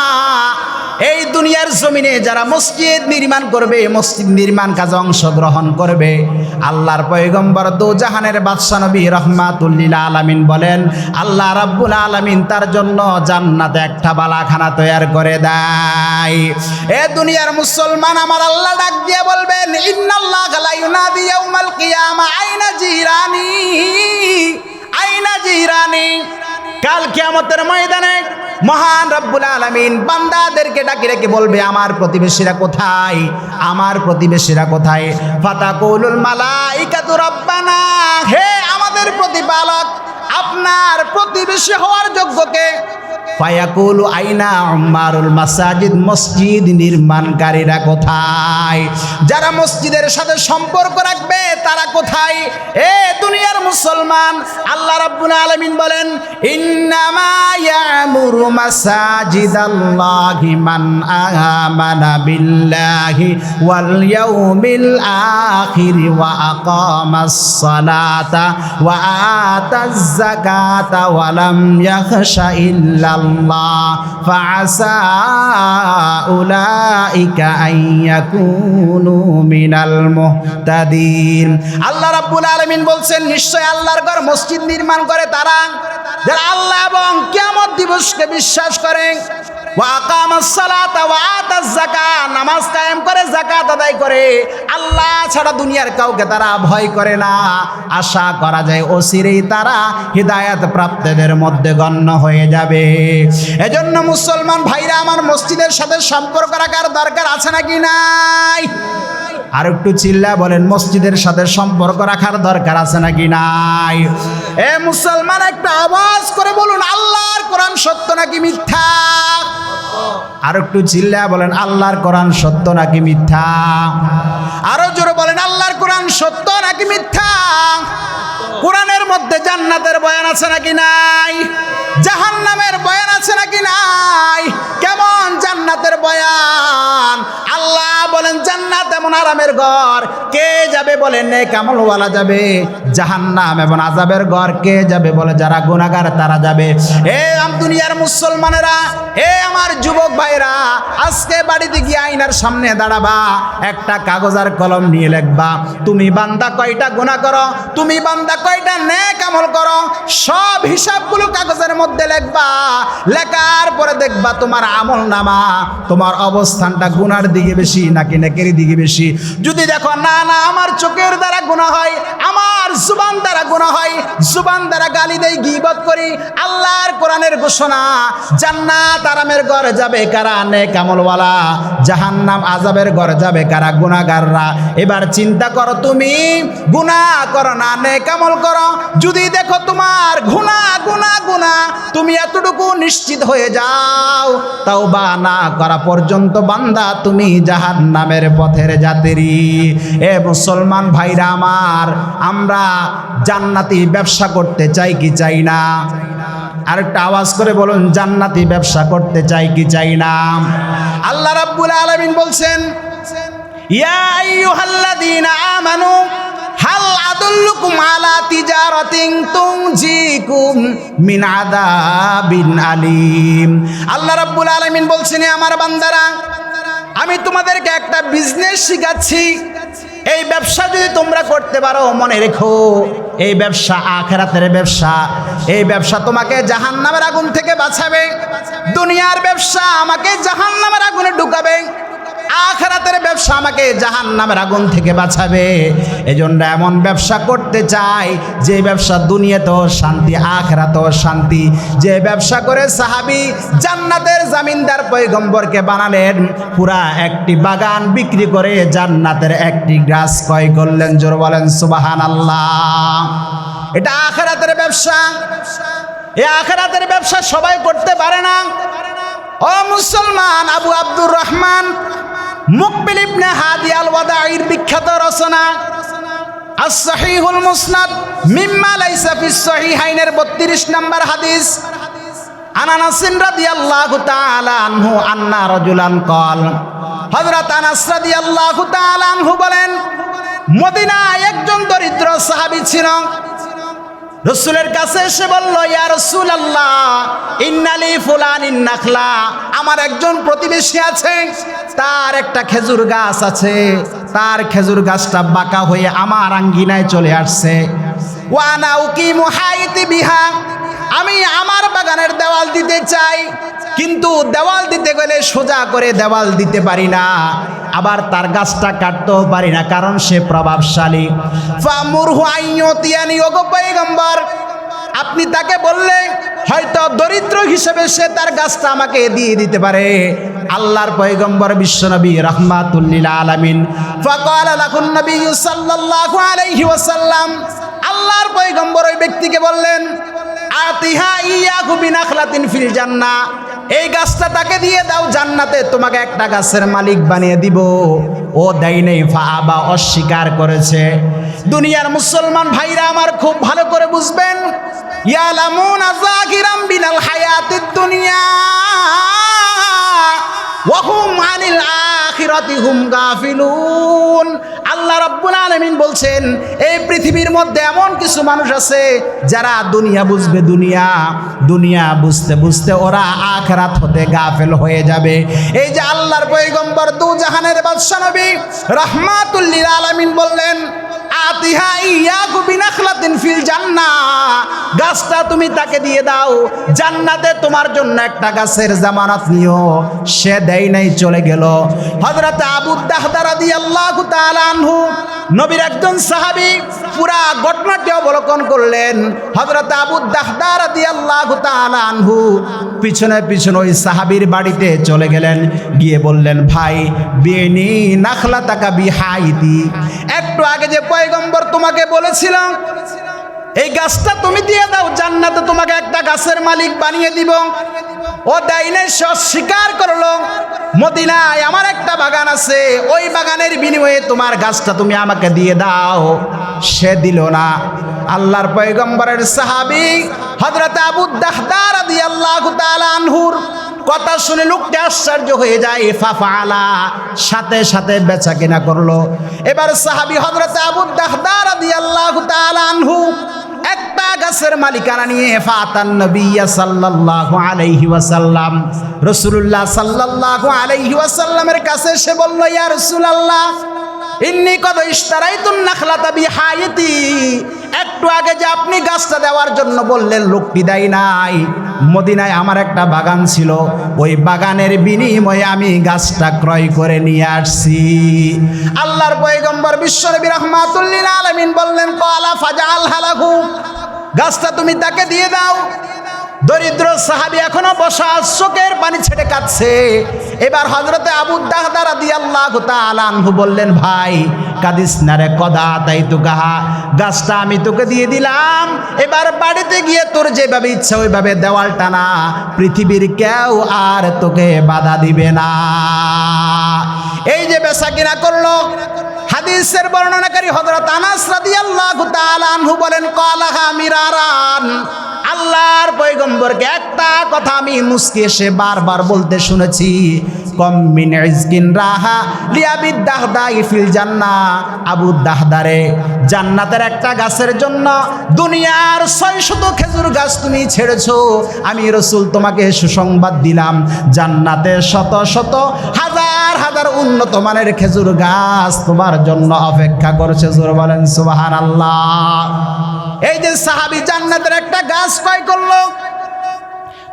এই দুনিয়ার জমিনে যারা মসজিদ নির্মাণ করবে মসজিদ নির্মাণ কাজে অংশগ্রহণ করবে আল্লাহর পয়গম্বর দোজাহানের বাদশা নবী রাহমাতুল লিল আলামিন বলেন আল্লাহ রাব্বুল আলামিন তার জন্য জান্নাতে একটা বালাখানা তৈরি করে দেয়। এ দুনিয়ার মুসলমান আমার আল্লাহ ডাক দিয়ে বলবেন ইন্নাল্লাহা লা ইউনাদি ইয়াউমাল কিয়ামা আইনা জিরানি আইনা জিরানি। কাল কিয়ামতের ময়দানে মহান রব্বুল আলামিন বান্দাদেরকে ডাকি রেখে বলবে আমার প্রতিবেশীরা কোথায় আমার প্রতিবেশীরা কোথায়? ফাতাকুলুল মালাইকাতু রব্বানা হে আমাদের প্রতিপালক আপনার প্রতিবেশী হওয়ার যোগ্য কে? ফায়াকুলু আইনা উম্মারুল মাসাজিদ মসজিদ নির্মাণকারীরা কোথায়? যারা মসজিদের সাথে সম্পর্ক রাখবে তারা কোথায়? এ দুনিয়ার মুসলমান আল্লাহ রাব্বুল আলামিন বলেন ইন্নামা ইয়ামুরু মাসাজিদাল্লাহি মান আমানা বিল্লাহি ওয়াল ইয়াউমিল আখির ওয়া আকামাস সালাতা ওয়া আতাজ যাকাতা ওয়া লাম ইয়াখশা ইল্লাল্লাহ ফাআসা উলাইকা আইয়াকুনু মিনাল মুহতাদিন। আল্লাহ রাব্বুল আলামিন বলছেন নিশ্চয় আল্লাহর ঘর মসজিদ নির্মাণ করে তারা যারা আল্লাহ এবং কিয়ামত দিবসকে বিশ্বাস করে ওয়া আকামাস সালাতা ওয়া আতাজ যাকাত নামাজ কায়েম করে যাকাত আদায় করে আল্লাহ ছাড়া দুনিয়ার কাউকে তারা ভয় করে না। আশা করা যায় অচিরেই তারা হিদায়াত প্রাপ্তদের মধ্যে গণ্য হয়ে যাবে। এজন্য মুসলমান ভাইরা আমার মসজিদের সাথে সম্পর্ক রাখার দরকার আছে নাকি নাই? আর একটু চিল্লা বলেন মসজিদের সাথে সম্পর্ক রাখার দরকার আছে নাকি নাই? এ মুসলমান একটা আওয়াজ করে বলুন আল্লাহর কোরআন সত্য নাকি মিথ্যা? আর একটু চিল্লা বলেন আল্লাহর কোরআন সত্য নাকি মিথ্যা? আরো জোরে বলেন আল্লাহর কোরআন সত্য নাকি মিথ্যা? কোরআনের মধ্যে জান্নাতের বয়ান আছে নাকি নাই? জাহান্নামের বয়ান আছে নাকি নাই? কেমন জান্নাতের বয়ান? আল্লাহ বলেন জান্নাত এমন আরামের ঘর কে যাবে বলেন নেক আমলওয়ালা যাবে। জাহান্নাম এবং আযাবের ঘর কে যাবে বলে যারা গুনাহগার তারা যাবে। এ দুনিয়ার মুসলমানেরা এ আমার যুবক ভাইরা আজকে বাড়িতে গিয়ে আয়নার সামনে দাঁড়াবা, একটা কাগজ আর কলম নিয়ে লিখবা তুমি বান্দা কয়টা গুনাহ করো, তুমি বান্দা কয়টা নেক আমল করো, সব হিসাবগুলো কাগজের মধ্যে লিখবা। লেখার পরে দেখবা তোমার আমল নামা, তোমার অবস্থানটা গুনার দিকে বেশি নাকি নেকের দিকে বেশি। যদি দেখো না না আমার চোখের দ্বারা গুনাহ হয়, আমার জুবান দ্বারা গুনাহ হয়, জুবান দ্বারা গালি দেই, গীবত করি, আল্লাহর কোরআনের ঘোষণা জান্নাত আরামের ঘরে যাবে কারা, নেক আমলওয়ালা, জাহান্নাম আযাবের ঘরে যাবে কারা, গুনাহগাররা। এবার চিন্তা করো তুমি গুনাহ করো না নেক আমল করো, যদি দেখো তোমার গুনাহ গুনাহ গুনাহ তুমি এতটুকু নিশ্চিত হয়ে যাও, তাওবা না করা পর্যন্ত বান্দা তুমি জাহান্নামের পথের যাত্রী। এ মুসলমান ভাইরা আমার, আমরা জান্নাতি ব্যবসা করতে চাই কি চাই না? আরেকটা আওয়াজ করে বলুন, জান্নাতি ব্যবসা করতে চাই কি চাই না? আল্লাহ রাব্বুল আলামিন বলছেন, ইয়া আইয়ুহাল্লাযীনা আমানু হাল আদুল্লুকুম আলা তিজারাতিন তুনজিকুম মিন আযাবিন আলীম। আল্লাহ রাব্বুল আলামিন বলছেন, আমার বান্দারা, আমি তোমাদেরকে একটা বিজনেস শিখাচ্ছি। এই ব্যবসা যদি তোমরা করতে পারো, মনে রেখো এই ব্যবসা আখিরাতের ব্যবসা। এই ব্যবসা তোমাকে জাহান্নামের আগুন থেকে বাঁচাবে। দুনিয়ার ব্যবসা আমাকে জাহান্নামের আগুনে ঢুকাবে, আখিরাতের ব্যবসা আমাকে জাহান্নামের আগুন থেকে বাঁচাবে। এজন্য এমন ব্যবসা করতে চাই যে ব্যবসা দুনিয়াতেও শান্তি, আখিরাতেও শান্তি। যে ব্যবসা করে সাহাবী জান্নাতের জামিনদার পয়গম্বরকে বানালেন, পুরা একটি বাগান বিক্রি করে জান্নাতের একটি গাছ ক্রয় করলেন। জোরে বলেন সুবহানাল্লাহ। এটা আখিরাতের ব্যবসা। এই আখিরাতের ব্যবসা সবাই করতে পারে না। ও মুসলমান, আবু আব্দুর রহমান মুকবিল ইবনে হাদি আল ওয়াদাঈর বিখ্যাত রচনা আস-সহিহুল মুসনাদ মিম্মা লাইসা ফিস সহিহাইনের 32 নম্বর হাদিস, আনাস রাদিয়াল্লাহু তাআলা আনহু আন্না রাজুলান ক্বাল, হযরত আনাস রাদিয়াল্লাহু তাআলা আনহু বলেন, মদিনায় একজন দরিদ্র সাহাবী ছিল। রাসূলের কাছে এসে বলল, ইয়া রাসূলুল্লাহ, ইন্নালি ফুলানিন নাখলা, আমার একজন প্রতিবেশী আছে, তার একটা খেজুর গাছ আছে, তার খেজুর গাছটা বাঁকা হয়ে আমার আঙ্গিনায় চলে আসছে। ওয়া আনা উকিমু হাইতি বিহা, আমি আমার বাগানের দেওয়াল দিতে চাই, কিন্তু দেওয়াল দিতে গেলে সোজা করে দেওয়াল দিতে পারি না, আবার তার গাছটা কাটতেও পারি না, কারণ সে প্রভাবশালী। ফামুরহু আইয়ুতিয়ানি, ওগো পয়গম্বর, আপনি তাকে বললে হয়তো দরিদ্র হিসেবে সে তার গাছটা আমাকে দিয়ে দিতে পারে। আল্লাহর পয়গম্বর বিশ্বনবী রাহমাতুল লিল আলামিন ফাকালা লাহুন নবী সাল্লাল্লাহু আলাইহি ওয়াসাল্লাম, আল্লাহর পয়গম্বর ওই ব্যক্তিকে বললেন, আতিহা ইয়াহু বিনাখলাতিন ফিল জান্নাহ, এই গাছটা তাকে দিয়ে দাও, জান্নাতে তোমাকে একটা গাছের মালিক বানিয়ে দিব। ও দেয় নেই, ফাআবা, অস্বীকার করেছে। দুনিয়ার মুসলমান ভাইরা আমার খুব ভালো করে বুঝবেন, ইয়ালামুনা যাকিরাম বিনাল হায়াতিদ দুনিয়া ওয়া হুম আনিল আখিরাতি হুম গাফিলুন। আল্লাহ রাব্বুল আলামিন বলছেন, এই পৃথিবীর মধ্যে এমন কিছু মানুষ আছে যারা দুনিয়া বুঝবে, দুনিয়া বুঝতে বুঝতে ওরা আখিরাত হতে গাফেল হয়ে যাবে। এই যে আল্লাহর পয়গম্বর দু জাহানের বাদশা নবী রাহমাতুল লিল আলামিন বললেন, আতিহা ইয়াকু বিনাখলাতিন ফিল জান্নাহ, গাছটা তুমি তাকে দিয়ে দাও, জান্নাতে তোমার জন্য একটা গাছের জামানত নিও। সে দেয় নাই, চলে গেল। হযরত আবু দাহদা রাদিয়াল্লাহু তাআলা আনহু, নবীর একজন সাহাবী, পুরা ঘটনাটি অবলোকন করলেন। হযরত আবু দাহদা রাদিয়াল্লাহু তাআলা আনহু পিছনে পিছনে ওই সাহাবীর বাড়িতে চলে গেলেন, গিয়ে বললেন, ভাই বিনি নাখলাতাকা বিহাইতি, একটু আগে যে পয়গম্বর তোমাকে বলেছিল এই গাছটা তুমি দিয়ে দাও, জান্নাতে তোমাকে একটা গাছের মালিক বানিয়ে দিব, ও দাইনে স্বীকার করলো। মদিনায় আমার একটা বাগান আছে, ওই বাগানের বিনিময়ে তোমার গাছটা তুমি আমাকে দিয়ে দাও। সে দিল না। আল্লাহর পয়গম্বরের সাহাবী হযরত আবু দাহদা রাদিয়াল্লাহু তাআলা আনহুর কথা শুনে লোকটা আশ্চর্য হয়ে যায়। ফাফালা, সাথে সাথে বেচা কেনা করলো। এবার সাহাবী হযরত আবু দাহদা রাদিয়াল্লাহু তাআলা আনহু একটা গাছের মালিকানা নিয়ে ফাতান নবিয়্য সাল্লাল্লাহু আলাইহি ওয়াসাল্লাম, রাসূলুল্লাহ সাল্লাল্লাহু আলাইহি ওয়াসাল্লামের কাছে এসে বলল, ইয়া রাসূলুল্লাহ, ইন্নী কদ ইশতারাইতুন নাখলাতা বিহায়াতি, একটু আগে যে আপনি গাছটা দেওয়ার জন্য বললেন, লোকটি দেয় নাই। মদিনায় আমার একটা বাগান ছিল, ওই বাগানের বিনিময়ে আমি গাছটা ক্রয় করে নিয়ে আসছি। আল্লাহর পয়গম্বর বিশ্বনবী রাহমাতুল লিল আলামিন বললেন, ক্বালা ফাজআলহা লাহু, গাছটা তুমি তাকে দিয়ে দাও। দরিদ্র সাহাবী এখনো বসা, চোখের পানি ছেড়ে কাঁদছে। এবার হযরতে আবু দাহদা রাদিয়াল্লাহু তাআলা আনহু বললেন, ভাই কাদিস না রে, কদা তাই তো কাহা, গাছটা আমি তোকে দিয়ে দিলাম, এবার বাড়িতে গিয়ে তোর যেভাবে ইচ্ছা ওইভাবে দেওয়াল টানা, পৃথিবীর কেউ আর তোকে বাধা দিবে না। এই যে বেচা কিনা করলো, হাদিসের বর্ণনাকারী হযরত আনাস রাদিয়াল্লাহু তাআলা আনহু বলেন, ক্বালাহা মিরারান, আল্লাহর পয়গম্বরকে একটা কথা আমি মুস্কি এসে বারবার বলতে শুনেছি, কম মিন ইজকিন রাহা লিয়াবি দাহদাই ফিল জান্নাহ, আবু দাহদারে, জান্নাতের একটা গাছের জন্য দুনিয়ার 600 খেজুর গাছ তুমি ছেড়েছো, আমি রাসূল তোমাকে সুসংবাদ দিলাম, জান্নাতে শত শত হাজার হাজার উন্নত মানের খেজুর গাছ তোমার জন্য অপেক্ষা করছে। জোরে বলেন সুবহানাল্লাহ। এই যে সাহাবী জান্নাতের একটা গাছ ক্রয় করলো,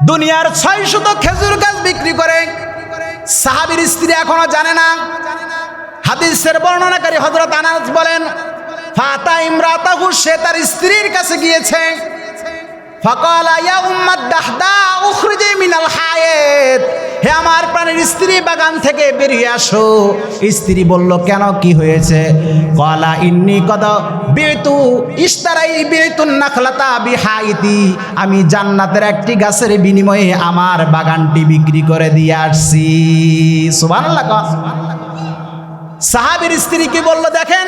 দুনিয়ার 600 খেজুর গাছ বিক্রি করে। সাহাবীর স্ত্রী এখনো জানে না। হাদিসের বর্ণনাকারী হযরত আনাস বলেন, ফাতা ইমরাতাহু, সে তার স্ত্রীর কাছে গিয়েছে, ফাকালা ইয়া উম্মাদ দাহদা উখরিজি মিনাল হায়াত, হে আমার প্রাণের স্ত্রী, বাগান থেকে বেরিয়ে আসো। স্ত্রী বলল, কেন, কি হয়েছে? ক্বালা ইন্নী কদ বিতু ইশতারাই বিতুন নাখলাতা বিহাইতি, আমি জান্নাতের একটি গাছের বিনিময়ে আমার বাগানটি বিক্রি করে দিয়ে আসছি। সুবহানাল্লাহ। সাহাবীর স্ত্রী কি বলল দেখেন,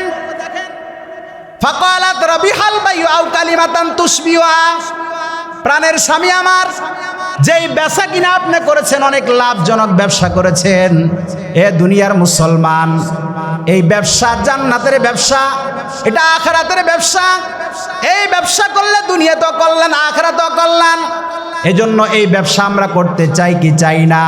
ফাকালাত রাবিহাল বাইউ আও কালিমাতান তুশবিহা, প্রাণের স্বামী আমার, যেই বেচা কিনা আপনি করেছেন অনেক লাভজনক ব্যবসা করেছেন। এ দুনিয়ার মুসলমান, এই ব্যবসা জান্নাতের ব্যবসা, এটা আখিরাতের ব্যবসা। এই ব্যবসা করলে দুনিয়াতেও কল্যাণ, আখিরাতেও কল্যাণ। এজন্য এই ব্যবসা আমরা করতে চাই কি চাই না?